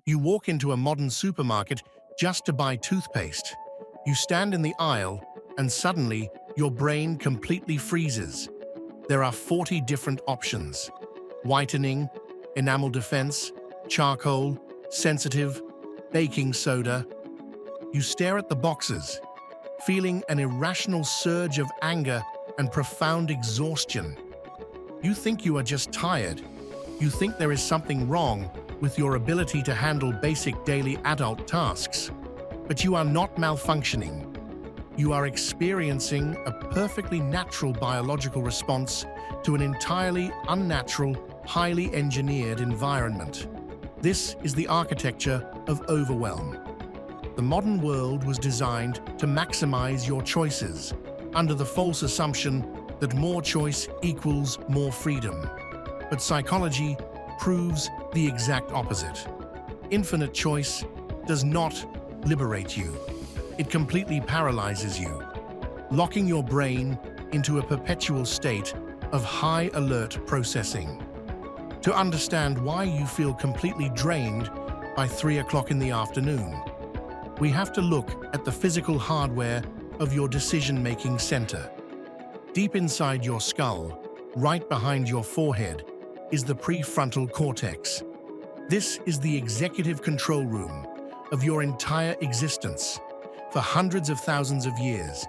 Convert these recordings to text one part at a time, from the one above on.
You walk into a modern supermarket just to buy toothpaste. You stand in the aisle, and suddenly your brain completely freezes. There are 40 different options: whitening, enamel defense, charcoal, sensitive, baking soda. You stare at the boxes, feeling an irrational surge of anger and profound exhaustion. You think you are just tired. You think there is something wrong with your ability to handle basic daily adult tasks. But you are not malfunctioning. You are experiencing a perfectly natural biological response to an entirely unnatural, highly engineered environment. This is the architecture of overwhelm. The modern world was designed to maximize your choices, under the false assumption that more choice equals more freedom. But psychology proves the exact opposite. Infinite choice does not liberate you. It completely paralyzes you, locking your brain into a perpetual state of high alert processing. To understand why you feel completely drained by 3 o'clock in the afternoon, we have to look at the physical hardware of your decision-making center. Deep inside your skull, right behind your forehead, is the prefrontal cortex. This is the executive control room of your entire existence. For hundreds of thousands of years,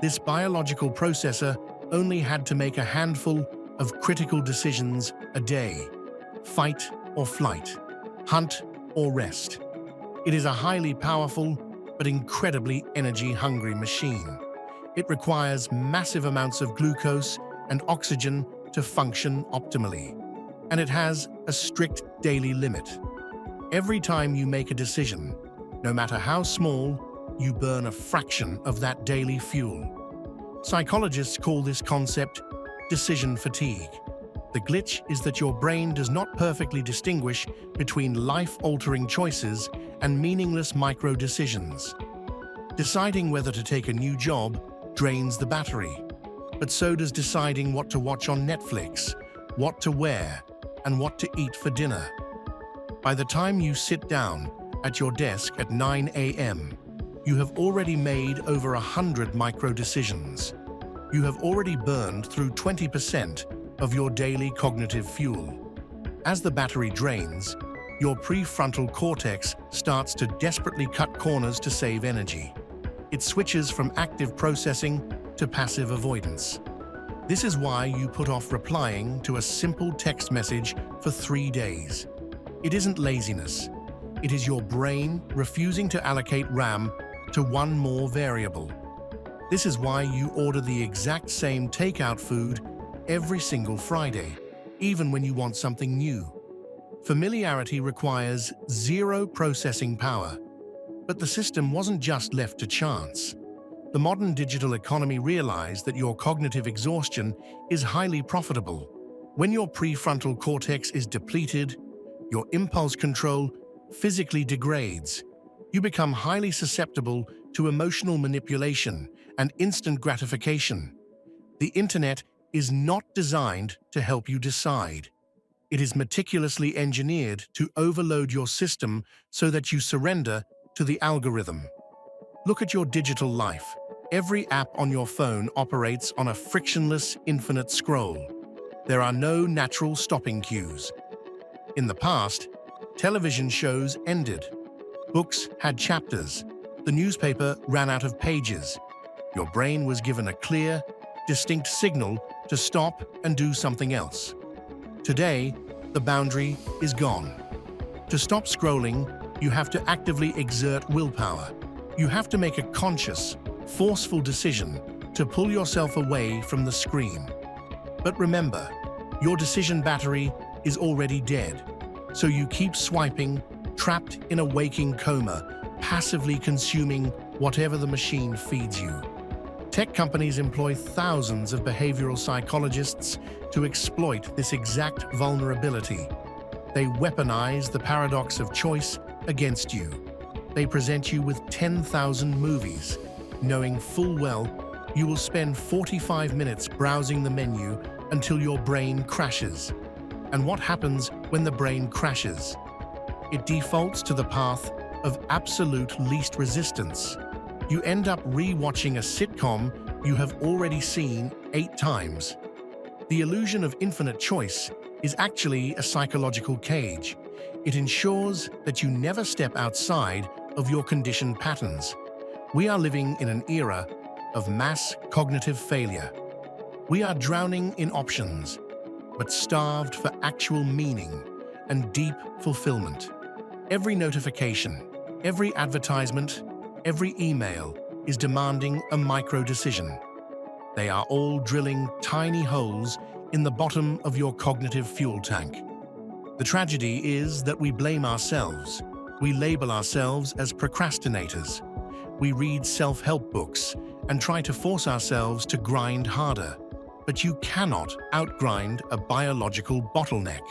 this biological processor only had to make a handful of critical decisions a day: fight or flight, hunt or rest. It is a highly powerful but incredibly energy-hungry machine. It requires massive amounts of glucose and oxygen to function optimally, and it has a strict daily limit. Every time you make a decision, no matter how small, you burn a fraction of that daily fuel. Psychologists call this concept decision fatigue. The glitch is that your brain does not perfectly distinguish between life-altering choices and meaningless micro-decisions. Deciding whether to take a new job drains the battery, but so does deciding what to watch on Netflix, what to wear, and what to eat for dinner. By the time you sit down at your desk at 9 a.m., you have already made over 100 micro-decisions. You have already burned through 20% of your daily cognitive fuel. As the battery drains, your prefrontal cortex starts to desperately cut corners to save energy. It switches from active processing to passive avoidance. This is why you put off replying to a simple text message for 3 days. It isn't laziness. It is your brain refusing to allocate RAM to one more variable. This is why you order the exact same takeout food every single Friday, even when you want something new. Familiarity requires zero processing power. But the system wasn't just left to chance. The modern digital economy realized that your cognitive exhaustion is highly profitable. When your prefrontal cortex is depleted, your impulse control physically degrades. You become highly susceptible to emotional manipulation and instant gratification. The internet is not designed to help you decide. It is meticulously engineered to overload your system so that you surrender to the algorithm. Look at your digital life. Every app on your phone operates on a frictionless, infinite scroll. There are no natural stopping cues. In the past, television shows ended. Books had chapters. The newspaper ran out of pages. Your brain was given a clear, distinct signal to stop and do something else. Today, the boundary is gone. To stop scrolling, you have to actively exert willpower. You have to make a conscious, forceful decision to pull yourself away from the screen. But remember, your decision battery is already dead, so you keep swiping, trapped in a waking coma, passively consuming whatever the machine feeds you. Tech companies employ thousands of behavioral psychologists to exploit this exact vulnerability. They weaponize the paradox of choice against you. They present you with 10,000 movies, knowing full well you will spend 45 minutes browsing the menu until your brain crashes. And what happens when the brain crashes? It defaults to the path of absolute least resistance. You end up re-watching a sitcom you have already seen 8 times. The illusion of infinite choice is actually a psychological cage. It ensures that you never step outside of your conditioned patterns. We are living in an era of mass cognitive failure. We are drowning in options, but starved for actual meaning and deep fulfillment. Every notification, every advertisement, every email is demanding a micro-decision. They are all drilling tiny holes in the bottom of your cognitive fuel tank. The tragedy is that we blame ourselves. We label ourselves as procrastinators. We read self-help books and try to force ourselves to grind harder. But you cannot outgrind a biological bottleneck.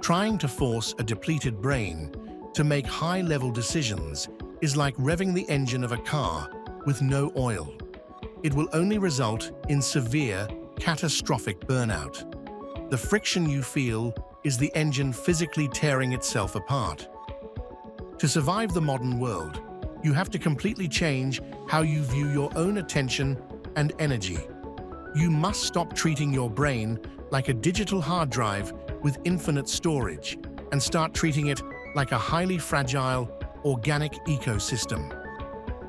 Trying to force a depleted brain to make high-level decisions is like revving the engine of a car with no oil. It will only result in severe, catastrophic burnout. The friction you feel is the engine physically tearing itself apart. To survive the modern world, you have to completely change how you view your own attention and energy. You must stop treating your brain like a digital hard drive with infinite storage and start treating it like a highly fragile, organic ecosystem.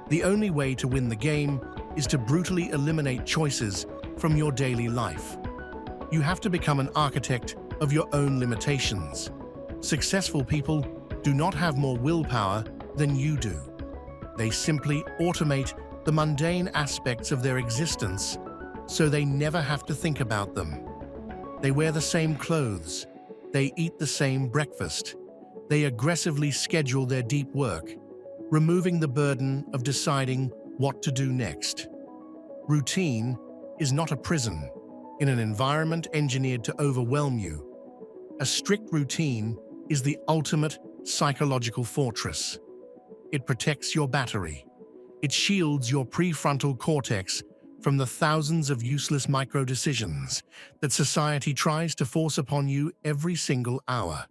The only way to win the game is to brutally eliminate choices from your daily life. You have to become an architect of your own limitations. Successful people do not have more willpower than you do. They simply automate the mundane aspects of their existence so they never have to think about them. They wear the same clothes. They eat the same breakfast. They aggressively schedule their deep work, removing the burden of deciding what to do next. Routine is not a prison in an environment engineered to overwhelm you. A strict routine is the ultimate psychological fortress. It protects your battery. It shields your prefrontal cortex from the thousands of useless micro-decisions that society tries to force upon you every single hour.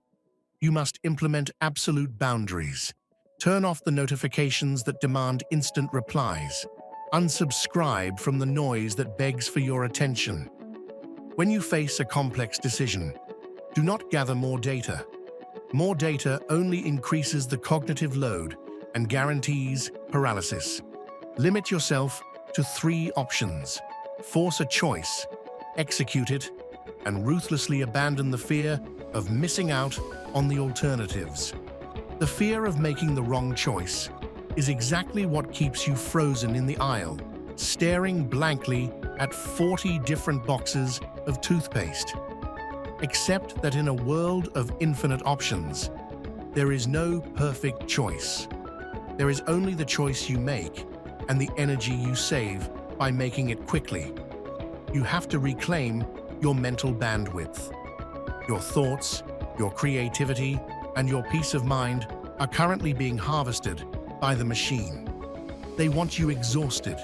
You must implement absolute boundaries. Turn off the notifications that demand instant replies. Unsubscribe from the noise that begs for your attention. When you face a complex decision, do not gather more data. More data only increases the cognitive load and guarantees paralysis. Limit yourself to 3 options. Force a choice, execute it, and ruthlessly abandon the fear of missing out on the alternatives. The fear of making the wrong choice is exactly what keeps you frozen in the aisle, staring blankly at 40 different boxes of toothpaste. Accept that in a world of infinite options, there is no perfect choice. There is only the choice you make and the energy you save by making it quickly. You have to reclaim your mental bandwidth. Your thoughts, your creativity, and your peace of mind are currently being harvested by the machine. They want you exhausted.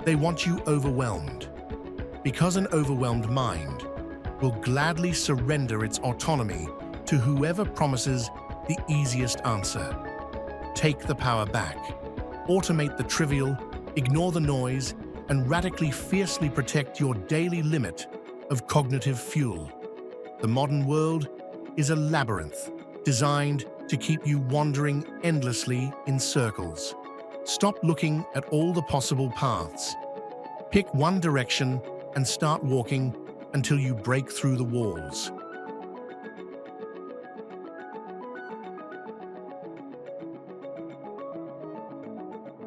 They want you overwhelmed. Because an overwhelmed mind will gladly surrender its autonomy to whoever promises the easiest answer. Take the power back. Automate the trivial, ignore the noise, and radically fiercely protect your daily limit of cognitive fuel. The modern world is a labyrinth designed to keep you wandering endlessly in circles. Stop looking at all the possible paths. Pick one direction and start walking until you break through the walls.